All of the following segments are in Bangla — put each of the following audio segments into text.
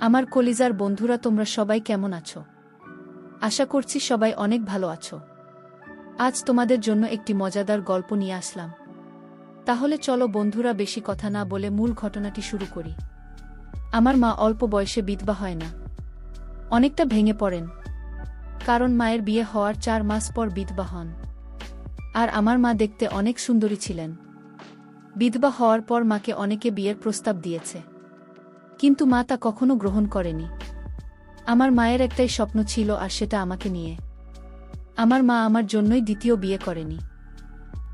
আমার কলিজার বন্ধুরা, তোমরা সবাই কেমন আছো? আশা করছি সবাই অনেক ভালো আছো। আজ তোমাদের জন্য একটি মজাদার গল্প নিয়ে আসলাম। তাহলে চলো বন্ধুরা, বেশি কথা না বলে মূল ঘটনাটি শুরু করি। আমার মা অল্প বয়সে বিধবা হয় না, অনেকটা ভেঙে পড়েন। কারণ মায়ের বিয়ে হওয়ার 4 মাস পর বিধবা হন। আর আমার মা দেখতে অনেক সুন্দরী ছিলেন। বিধবা হওয়ার পর মাকে অনেকে বিয়ের প্রস্তাব দিয়েছে, কিন্তু মা তা কখনো গ্রহণ করেনি। আমার মায়ের একটাই স্বপ্ন ছিল, আর সেটা আমাকে নিয়ে। আমার মা আমার জন্যই দ্বিতীয় বিয়ে করেনি,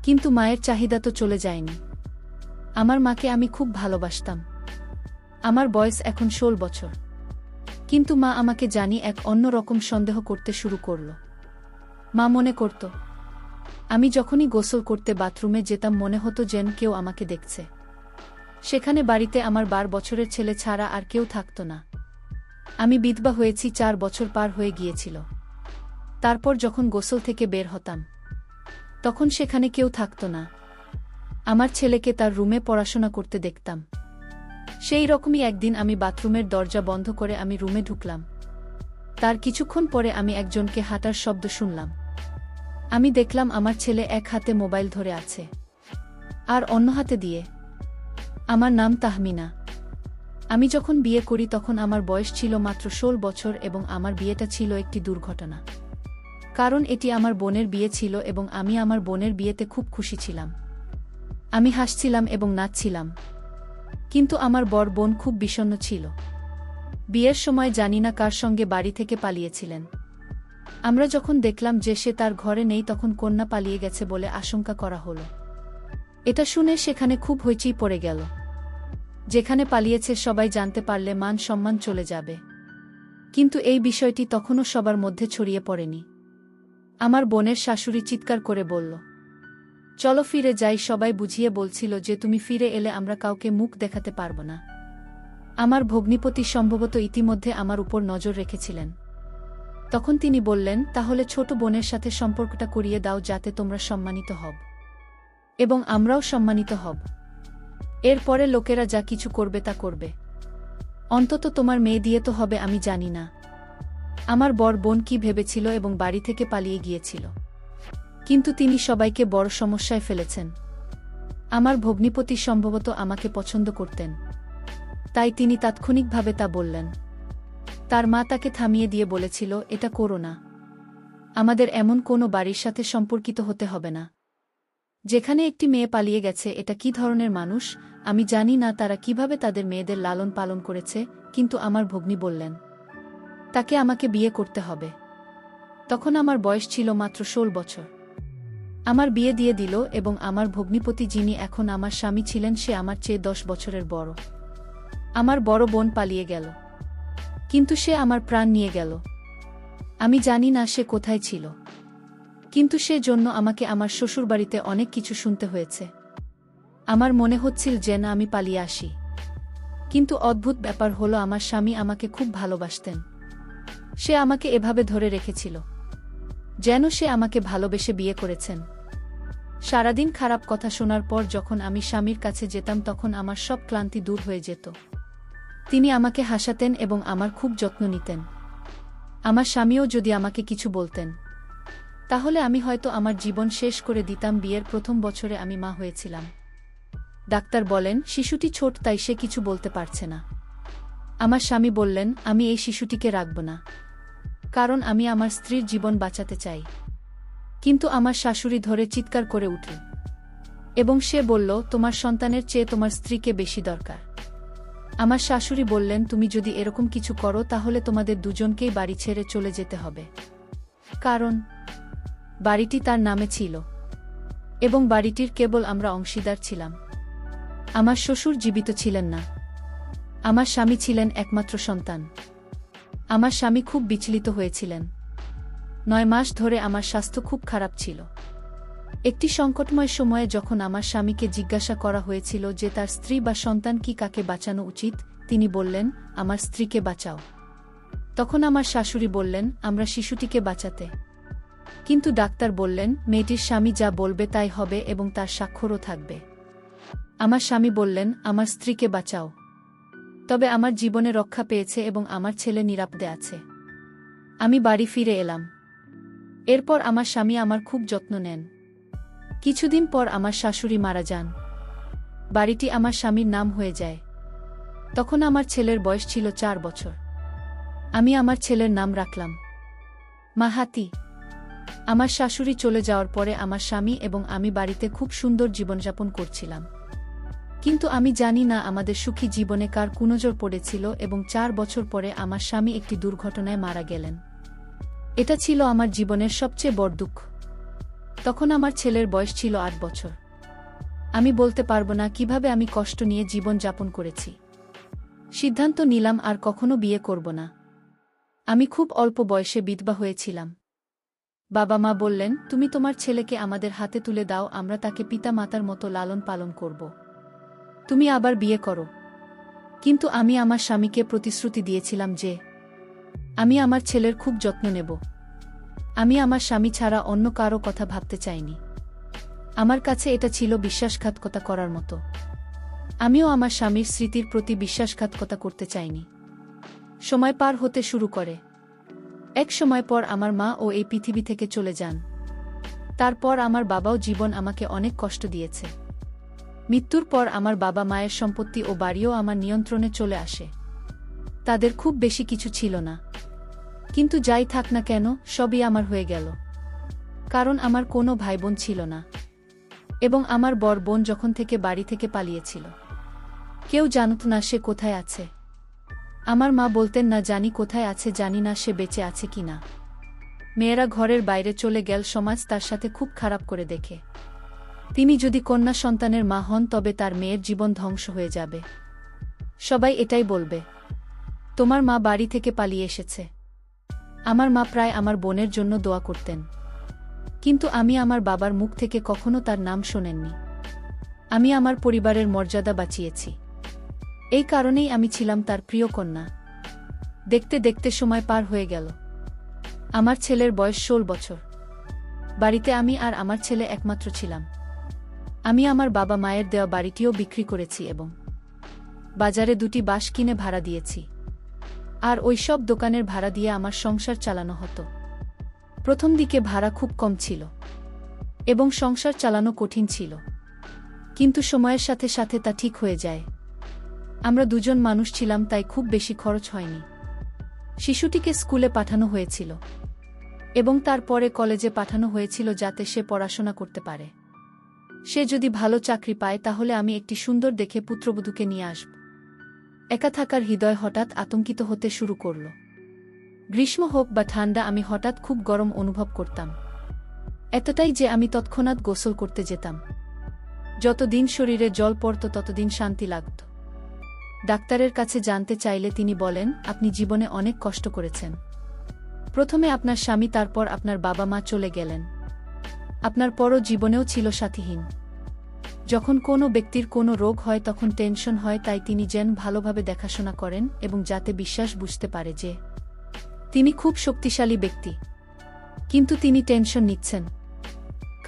কিন্তু মায়ের চাহিদা তো চলে যায়নি। আমার মাকে আমি খুব ভালোবাসতাম। আমার বয়স এখন 16 বছর, কিন্তু মা আমাকে জানি এক অন্য রকম সন্দেহ করতে শুরু করল। মা মনে করত আমি যখনই গোসল করতে বাথরুমে যেতাম মনে হতো যেন কেউ আমাকে দেখছে। সেখানে বাড়িতে আমার 12 বছরের ছেলে ছাড়া আর কেউ থাকত না। আমি বিধবা হয়েছি 4 বছর পার হয়ে গিয়েছিল। তারপর যখন গোসল থেকে বের হতাম, তখন সেখানে কেউ থাকত না। আমার ছেলেকে তার রুমে পড়াশোনা করতে দেখতাম। সেই রকমই একদিন আমি বাথরুমের দরজা বন্ধ করে আমি রুমে ঢুকলাম। তার কিছুক্ষণ পরে আমি একজনকে হাঁটার শব্দ শুনলাম। আমি দেখলাম আমার ছেলে এক হাতে মোবাইল ধরে আছে, আর অন্য হাতে দিয়ে। আমার নাম তাহমিনা। আমি যখন বিয়ে করি তখন আমার বয়স ছিল মাত্র 16 বছর, এবং আমার বিয়েটা ছিল একটি দুর্ঘটনা। কারণ এটি আমার বোনের বিয়ে ছিল, এবং আমি আমার বোনের বিয়েতে খুব খুশি ছিলাম। আমি হাসছিলাম এবং নাচছিলাম। কিন্তু আমার বর বোন খুব বিষণ্ণ ছিল। বিয়ের সময় জানি না কার সঙ্গে বাড়ি থেকে পালিয়েছিলেন। আমরা যখন দেখলাম যে সে তার ঘরে নেই, তখন কন্যা পালিয়ে গেছে বলে আশঙ্কা করা হলো। এটা শুনে সেখানে খুব হইচই পড়ে গেল। যেখানে পালিয়েছে সবাই জানতে পারলে মান সম্মান চলে যাবে। কিন্তু এই বিষয়টি তখনও সবার মধ্যে ছড়িয়ে পড়েনি। আমার বোনের শাশুড়ি চিৎকার করে বলল, চলো ফিরে যাই। সবাই বুঝিয়ে বলছিল যে তুমি ফিরে এলে আমরা কাউকে মুখ দেখাতে পারব না। আমার ভগ্নিপতি সম্ভবত ইতিমধ্যে আমার উপর নজর রেখেছিলেন। তখন তিনি বললেন, তাহলে ছোট বোনের সাথে সম্পর্কটা করিয়ে দাও, যাতে তোমরা সম্মানিত হব এবং আমরাও সম্মানিত হব। এরপরে লোকেরা যা কিছু করবে তা করবে। অন্তত তোমার মেয়ে দিয়ে তো হবে। আমি জানি না আমার বর বোন কি ভেবেছিল এবং বাড়ি থেকে পালিয়ে গিয়েছিল, কিন্তু তিনি সবাইকে বড় সমস্যায় ফেলেছেন। আমার ভগ্নিপতি সম্ভবত আমাকে পছন্দ করতেন, তাই তিনি তাৎক্ষণিকভাবে তা বললেন। তার মা তাকে থামিয়ে দিয়ে বলেছিল, এটা করো না। আমাদের এমন কোনো বাড়ির সাথে সম্পর্কিত হতে হবে না যেখানে একটি মেয়ে পালিয়ে গেছে। এটা কি ধরনের মানুষ? আমি জানি না তারা কিভাবে তাদের মেয়েদের লালন পালন করেছে, কিন্তু আমার ভগ্নী বললেন তাকে আমাকে বিয়ে করতে হবে। তখন আমার বয়স ছিল মাত্র 16 বছর। আমার বিয়ে দিয়ে দিল, এবং আমার ভগ্নিপতি, যিনি এখন আমার স্বামী ছিলেন, সে আমার চেয়ে 10 বছরের বড়। আমার বড় বোন পালিয়ে গেল, কিন্তু সে আমার প্রাণ নিয়ে গেল। আমি জানি না সে কোথায় ছিল, কিন্তু সে জন্য আমাকে আমার শ্বশুরবাড়িতে অনেক কিছু শুনতে হয়েছে। আমার মনে হচ্ছিল যেন আমি পালিয়ে আসি। কিন্তু অদ্ভুত ব্যাপার হলো, আমার স্বামী আমাকে খুব ভালোবাসতেন। সে আমাকে এভাবে ধরে রেখেছিল যেন সে আমাকে ভালোবেসে বিয়ে করেছেন। সারাদিন খারাপ কথা শোনার পর যখন আমি স্বামীর কাছে যেতাম, তখন আমার সব ক্লান্তি দূর হয়ে যেত। তিনি আমাকে হাসাতেন এবং আমার খুব যত্ন নিতেন। আমার স্বামীও যদি আমাকে কিছু বলতেন, তাহলে আমি হয়তো আমার জীবন শেষ করে দিতাম। বিয়ের প্রথম বছরে আমি মা হয়েছিলাম। ডাক্তার বলেন শিশুটি ছোট, তাই সে কিছু বলতে পারছে না। আমার স্বামী বললেন, আমি এই শিশুটিকে রাখব না, কারণ আমি আমার স্ত্রীর জীবন বাঁচাতে চাই। কিন্তু আমার শাশুড়ি ধরে চিৎকার করে উঠল, এবং সে বলল, তোমার সন্তানের চেয়ে তোমার স্ত্রীকে বেশি দরকার। আমার শাশুড়ি বললেন, তুমি যদি এরকম কিছু করো তাহলে তোমাদের দুজনকেই বাড়ি ছেড়ে চলে যেতে হবে। কারণ বাড়িটি তার নামে ছিল, এবং বাড়িটির কেবল আমরা অংশীদার ছিলাম। আমার শ্বশুর জীবিত ছিলেন না। আমার স্বামী ছিলেন একমাত্র সন্তান। আমার স্বামী খুব বিচলিত হয়েছিলেন। 9 মাস ধরে আমার স্বাস্থ্য খুব খারাপ ছিল। একটি সংকটময় সময়ে যখন আমার স্বামীকে জিজ্ঞাসা করা হয়েছিল যে তার স্ত্রী বা সন্তান কি কাকে বাঁচানো উচিত, তিনি বললেন, আমার স্ত্রীকে বাঁচাও। তখন আমার শাশুড়ি বললেন, আমরা শিশুটিকে বাঁচাতে। কিন্তু ডাক্তার বললেন, মেয়েটির স্বামী যা বলবে তাই হবে, এবং তার স্বাক্ষরও থাকবে। আমার স্বামী বললেন, আমার স্ত্রীকে বাঁচাও। তবে আমার জীবনে রক্ষা পেয়েছে এবং আমার ছেলে নিরাপদে আছে। আমি বাড়ি ফিরে এলাম। এরপর আমার স্বামী আমার খুব যত্ন নেন। কিছুদিন পর আমার শাশুড়ি মারা যান। বাড়িটি আমার স্বামীর নাম হয়ে যায়। তখন আমার ছেলের বয়স ছিল 4 বছর। আমি আমার ছেলের নাম রাখলাম মাহাতি। আমার শাশুড়ি চলে যাওয়ার পরে আমার স্বামী এবং আমি বাড়িতে খুব সুন্দর জীবনযাপন করছিলাম। কিন্তু আমি জানি না আমাদের সুখী জীবনে কার কুনজর পড়েছিল এবং 4 বছর পরে আমার স্বামী একটি দুর্ঘটনায় মারা গেলেন। এটা ছিল আমার জীবনের সবচেয়ে বড় দুঃখ। তখন আমার ছেলের বয়স ছিল 8 বছর। আমি বলতে পারবো না কিভাবে আমি কষ্ট নিয়ে জীবন যাপন করেছি। সিদ্ধান্ত নিলাম আর কখনো বিয়ে করব না। আমি খুব অল্প বয়সে বিধবা হয়েছিলাম। বাবা মা বললেন, তুমি তোমার ছেলেকে আমাদের হাতে তুলে দাও, আমরা তাকে পিতা মাতার মতো লালন পালন করব। তুমি আবার বিয়ে করো। কিন্তু আমি আমার স্বামীকে প্রতিশ্রুতি দিয়েছিলাম যে আমি আমার ছেলের খুব যত্ন নেব। আমি আমার স্বামী ছাড়া অন্য কারো কথা ভাবতে চাইনি। আমার কাছে এটা ছিল বিশ্বাসঘাতকতা করার মতো। আমিও আমার স্বামীর স্মৃতির প্রতি বিশ্বাসঘাতকতা করতে চাইনি। সময় পার হতে শুরু করে। এক সময় পর আমার মা ও এই পৃথিবী থেকে চলে যান। তারপর আমার বাবাও জীবন আমাকে অনেক কষ্ট দিয়েছে। মৃত্যুর পর আমার বাবা মায়ের সম্পত্তি ও বাড়িও আমার নিয়ন্ত্রণে চলে আসে। তাদের খুব বেশি কিছু ছিল না, কিন্তু যাই থাক না কেন সবই আমার হয়ে গেল। কারণ আমার কোনো ভাইবোন ছিল না এবং আমার বড় বোন যখন থেকে বাড়ি থেকে পালিয়েছিল, কেউ জানত না সে কোথায় আছে। আমার মা বলতেন না জানি কোথায় আছে, জানি না সে বেঁচে আছে কিনা। মেয়েরা ঘরের বাইরে চলে গেল, সমাজ তার সাথে খুব খারাপ করে দেখে। তিনি যদি কন্যা সন্তানের মা হন তবে তার মেয়ের জীবন ধ্বংস হয়ে যাবে। সবাই এটাই বলবে, তোমার মা বাড়ি থেকে পালিয়ে এসেছে। আমার মা প্রায় আমার বোনের জন্য দোয়া করতেন, কিন্তু আমি আমার বাবার মুখ থেকে কখনো তার নাম শোনেননি। আমি আমার পরিবারের মর্যাদা বাঁচিয়েছি। এই কারণেই আমি ছিলাম তার প্রিয় কন্যা। দেখতে দেখতে সময় পার হয়ে গেল। আমার ছেলের বয়স 16 বছর। বাড়িতে আমি আর আমার ছেলে একমাত্র ছিলাম। আমি আমার বাবা মায়ের দেওয়া বাড়িটিও বিক্রি করেছি এবং বাজারে 2টি বাস কিনে ভাড়া দিয়েছি। আর ওই সব দোকানের ভাড়া দিয়ে আমার সংসার চালানো হতো। প্রথম দিকে ভাড়া খুব কম ছিল এবং সংসার চালানো কঠিন ছিল, কিন্তু সময়ের সাথে সাথে তা ঠিক হয়ে যায়। আমরা দুজন মানুষ ছিলাম, তাই খুব বেশি খরচ হয়নি। শিশুটিকে স্কুলে পাঠানো হয়েছিল এবং তারপরে কলেজে পাঠানো হয়েছিল যাতে সে পড়াশোনা করতে পারে। সে যদি ভালো চাকরি পায় তাহলে আমি একটি সুন্দর দেখে পুত্রবধূকে নিয়ে আসব। একা থাকার হৃদয় হঠাৎ আতঙ্কিত হতে শুরু করল। গ্রীষ্ম হোক বা ঠান্ডা, আমি হঠাৎ খুব গরম অনুভব করতাম। এতটাই যে আমি তৎক্ষণাৎ গোসল করতে যেতাম। যতদিন শরীরে জল পড়ত ততদিন শান্তি লাগত। ডাক্তারের কাছে জানতে চাইলে তিনি বলেন, আপনি জীবনে অনেক কষ্ট করেছেন। প্রথমে আপনার স্বামী, তারপর আপনার বাবা মা চলে গেলেন। আপনার পরও জীবনেও ছিল সাথীহীন। যখন কোনো ব্যক্তির কোনো রোগ হয় তখন টেনশন হয়, তাই তিনি যেন ভালোভাবে দেখাশোনা করেন এবং যাতে বিশ্বাস বুঝতে পারে যে তিনি খুব শক্তিশালী ব্যক্তি। কিন্তু তিনি টেনশন নিচ্ছেন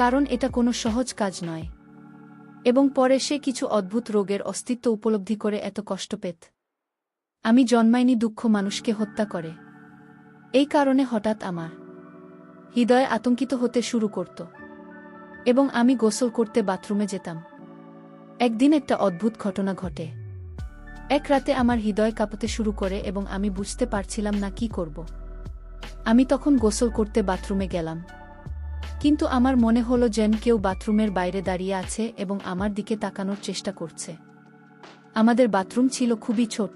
কারণ এটা কোনো সহজ কাজ নয়। এবং পরে সে কিছু অদ্ভুত রোগের অস্তিত্ব উপলব্ধি করে এত কষ্ট পেত। আমি জন্মাইনি দুঃখ মানুষকে হত্যা করে। এই কারণে হঠাৎ আমার হৃদয় আতঙ্কিত হতে শুরু করত এবং আমি গোসল করতে বাথরুমে যেতাম। একদিন একটা অদ্ভুত ঘটনা ঘটে। এক রাতে আমার হৃদয় কাঁপতে শুরু করে এবং আমি বুঝতে পারছিলাম না কি করব। আমি তখন গোসল করতে বাথরুমে গেলাম, কিন্তু আমার মনে হলো যেন কেউ বাথরুমের বাইরে দাঁড়িয়ে আছে এবং আমার দিকে তাকানোর চেষ্টা করছে। আমাদের বাথরুম ছিল খুবই ছোট,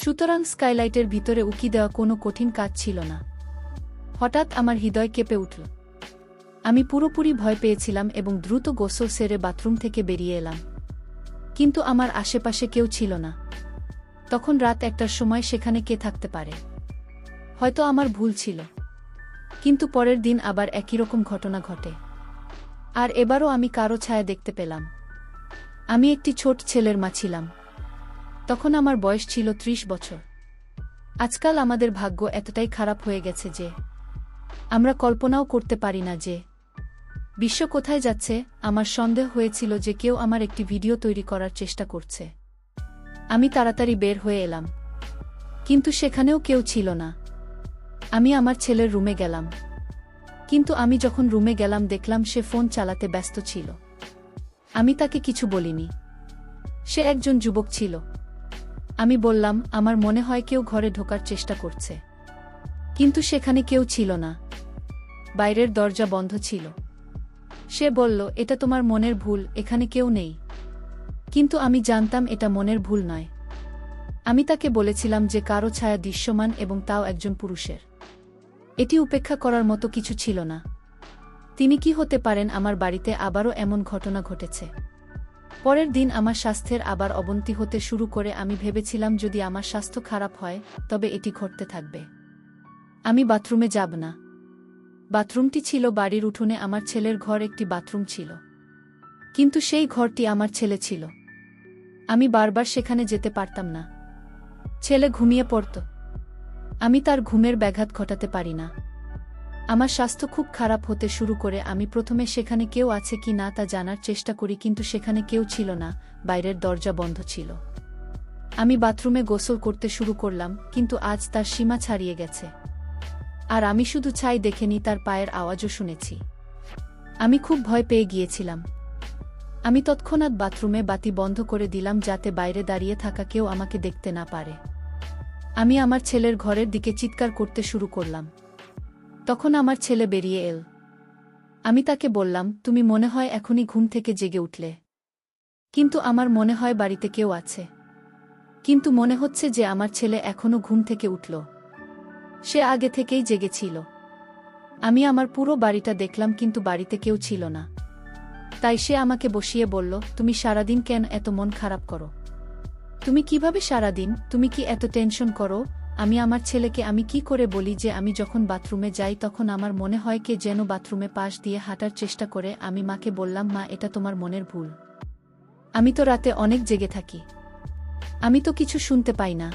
সুতরাং স্কাইলাইটের ভিতরে উকি দেওয়া কোনো কঠিন কাজ ছিল না। হঠাৎ আমার হৃদয় কেঁপে উঠল। আমি পুরোপুরি ভয় পেয়েছিলাম এবং দ্রুত গোসল সেরে বাথরুম থেকে বেরিয়ে এলাম, কিন্তু আমার আশেপাশে কেউ ছিল না। তখন রাত 1টার সময় সেখানে কে থাকতে পারে? হয়তো আমার ভুল ছিল, কিন্তু পরের দিন আবার একই রকম ঘটনা ঘটে। আর এবারও আমি কারো ছায়া দেখতে পেলাম। আমি একটি ছোট ছেলের মা ছিলাম। তখন আমার বয়স ছিল 30 বছর। আজকাল আমাদের ভাগ্য এতটাই খারাপ হয়ে গেছে যে আমরা কল্পনাও করতে পারি না যে বিশ্ব কোথায় যাচ্ছে। আমার সন্দেহ হয়েছিল যে কেউ আমার একটি ভিডিও তৈরি করার চেষ্টা করছে। আমি তাড়াতাড়ি বের হয়ে এলাম, কিন্তু সেখানেও কেউ ছিল না। আমি আমার ছেলের রুমে গেলাম, কিন্তু আমি যখন রুমে গেলাম দেখলাম সে ফোন চালাতে ব্যস্ত ছিল। আমি তাকে কিছু বলিনি। সে একজন যুবক ছিল। আমি বললাম, আমার মনে হয় কেউ ঘরে ঢোকার চেষ্টা করছে। কিন্তু সেখানে কেউ ছিল না, বাইরের দরজা বন্ধ ছিল। সে বলল, এটা তোমার মনের ভুল, এখানে কেউ নেই। কিন্তু আমি জানতাম এটা মনের ভুল নয়। আমি তাকে বলেছিলাম যে কারো ছায়া দৃশ্যমান, এবং তাও একজন পুরুষের। এটি উপেক্ষা করার মতো কিছু ছিল না। তিনি কি হতে পারেন আমার বাড়িতে আবারও এমন ঘটনা ঘটেছে। পরের দিন আমার স্বাস্থ্যের আবার অবনতি হতে শুরু করে। আমি ভেবেছিলাম যদি আমার স্বাস্থ্য খারাপ হয় তবে এটি ঘটতে থাকবে। আমি বাথরুমে যাব না। বাথরুমটি ছিল বাড়ির উঠোনে। আমার ছেলের ঘর একটি বাথরুম ছিল, কিন্তু সেই ঘরটি আমার ছেলে ছিল। আমি বারবার সেখানে যেতে পারতাম না। ছেলে ঘুমিয়ে পড়ত, আমি তার ঘুমের ব্যাঘাত ঘটাতে পারি না। আমার স্বাস্থ্য খুব খারাপ হতে শুরু করে। আমি প্রথমে সেখানে কেউ আছে কি না তা জানার চেষ্টা করি, কিন্তু সেখানে কেউ ছিল না, বাইরের দরজা বন্ধ ছিল। আমি বাথরুমে গোসল করতে শুরু করলাম, কিন্তু আজ তার সীমা ছাড়িয়ে গেছে। আর আমি শুধু ছাই দেখেনি, তার পায়ের আওয়াজও শুনেছি। আমি খুব ভয় পেয়ে গিয়েছিলাম। আমি তৎক্ষণাৎ বাথরুমে বাতি বন্ধ করে দিলাম, যাতে বাইরে দাঁড়িয়ে থাকা কেউ আমাকে দেখতে না পারে। আমি আমার ছেলের ঘরের দিকে চিৎকার করতে শুরু করলাম। তখন আমার ছেলে বেরিয়ে এল। আমি তাকে বললাম, তুমি মনে হয় এখনই ঘুম থেকে জেগে উঠলে। কিন্তু আমার মনে হয় বাড়িতে কেউ আছে। কিন্তু মনে হচ্ছে যে আমার ছেলে এখনও ঘুম থেকে উঠল। সে আগে থেকেই জেগেছিল। আমি আমার পুরো বাড়িটা দেখলাম, কিন্তু বাড়িতে কেউ ছিল না। তাই সে আমাকে বসিয়ে বলল, তুমি সারাদিন কেন এত মন খারাপ করো? তুমি কিভাবে সারাদিন, তুমি কি এত টেনশন করো? আমি আমার ছেলেকে আমি কি করে বলি যে আমি যখন বাথরুমে যাই তখন আমার মনে হয় কে যেন বাথরুমে পাশ দিয়ে হাঁটার চেষ্টা করে। আমি মাকে বললাম, মা, এটা তোমার মনের ভুল। আমি তো রাতে অনেক জেগে থাকি, আমি তো কিছু শুনতে পাই না।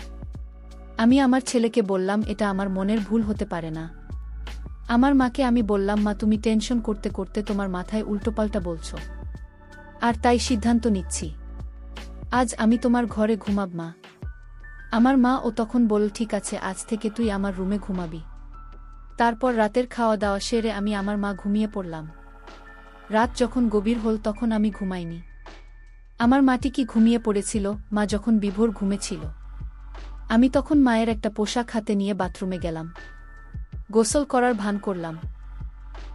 আমি আমার ছেলেকে বললাম, এটা আমার মনের ভুল হতে পারে না। আমার মাকে আমি বললাম, মা, তুমি টেনশন করতে করতে তোমার মাথায় উল্টোপাল্টা বলছো, আর তাই সিদ্ধান্ত নিচ্ছি আজ আমি তোমার ঘরে ঘুমাব, মা। আমার মা ও তখন বলল, ঠিক আছে, আজ থেকে তুই আমার রুমে ঘুমাবি। তারপর রাতের খাওয়া দাওয়া সেরে আমি আমার মা ঘুমিয়ে পড়লাম। রাত যখন গভীর হল তখন আমি ঘুমাইনি। আমার মাটি কি ঘুমিয়ে পড়েছিল, মা যখন বিভোর ঘুমেছিল। আমি তখন মায়ের একটা পোশাক হাতে নিয়ে বাথরুমে গেলাম। গোসল করার ভান করলাম,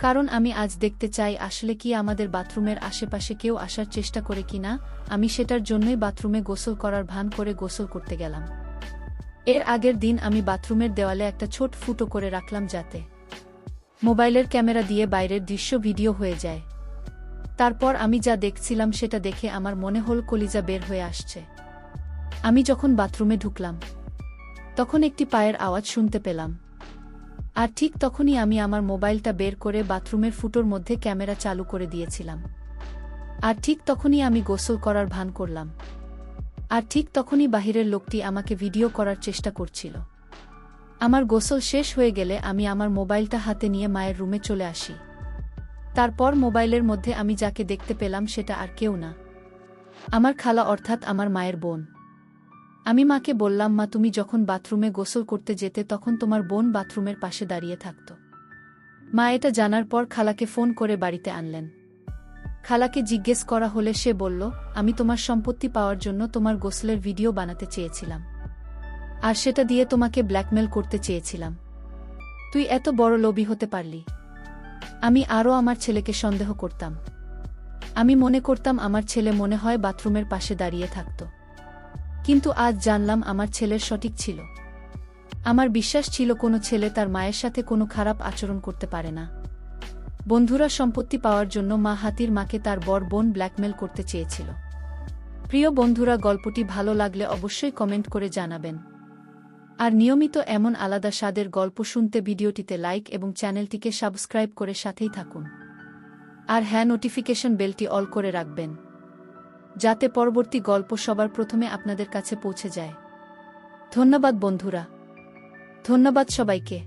কারণ আমি আজ দেখতে চাই আসলে কি আমাদের বাথরুমের আশেপাশে কেউ আসার চেষ্টা করে কিনা। আমি সেটার জন্যই বাথরুমে গোসল করার ভান করে গোসল করতে গেলাম। এর আগের দিন আমি বাথরুমের দেওয়ালে একটা ছোট ফুটো করে রাখলাম, যাতে মোবাইলের ক্যামেরা দিয়ে বাইরের দৃশ্য ভিডিও হয়ে যায়। তারপর আমি যা দেখছিলাম সেটা দেখে আমার মনে হল কলিজা বের হয়ে আসছে। আমি যখন বাথরুমে ঢুকলাম তখন একটি পায়ের আওয়াজ শুনতে পেলাম। আর ঠিক তখনই আমি আমার মোবাইলটা বের করে বাথরুমের ফুটোর মধ্যে ক্যামেরা চালু করে দিয়েছিলাম। আর ঠিক তখনই আমি গোসল করার ভান করলাম। আর ঠিক তখনই বাহিরের লোকটি আমাকে ভিডিও করার চেষ্টা করছিল। আমার গোসল শেষ হয়ে গেলে আমি আমার মোবাইলটা হাতে নিয়ে মায়ের রুমে চলে আসি। তারপর মোবাইলের মধ্যে আমি যাকে দেখতে পেলাম সেটা আর কেউ না, আমার খালা, অর্থাৎ আমার মায়ের বোন। আমি মাকে বললাম, মা, তুমি যখন বাথরুমে গোসল করতে যেতে তখন তোমার বোন বাথরুমের পাশে দাঁড়িয়ে থাকত। মা এটা জানার পর খালাকে ফোন করে বাড়িতে আনলেন। খালাকে জিজ্ঞেস করা হলে সে বলল, আমি তোমার সম্পত্তি পাওয়ার জন্য তোমার গোসলের ভিডিও বানাতে চেয়েছিলাম, আর সেটা দিয়ে তোমাকে ব্ল্যাকমেল করতে চেয়েছিলাম। তুই এত বড় লোভী হতে পারলি। আমি আরও আমার ছেলেকে সন্দেহ করতাম। আমি মনে করতাম আমার ছেলে মনে হয় বাথরুমের পাশে দাঁড়িয়ে থাকত, কিন্তু আজ জানলাম আমার ছেলের সঠিক ছিল। আমার বিশ্বাস ছিল কোনো ছেলে তার মায়ের সাথে কোনো খারাপ আচরণ করতে পারে না। বন্ধুরা, সম্পত্তি পাওয়ার জন্য মা হাতির মাকে তার বড় বোন ব্ল্যাকমেল করতে চেয়েছিল। প্রিয় বন্ধুরা, গল্পটি ভালো লাগলে অবশ্যই কমেন্ট করে জানাবেন। আর নিয়মিত এমন আলাদা স্বাদের গল্প শুনতে ভিডিওটিতে লাইক এবং চ্যানেলটিকে সাবস্ক্রাইব করে সাথেই থাকুন। আর হ্যাঁ, নোটিফিকেশন বেলটি অল করে রাখবেন, যাতে পরবর্তী গল্প সবার প্রথমে আপনাদের কাছে পৌঁছে যায়। ধন্যবাদ বন্ধুরা, ধন্যবাদ সবাইকে।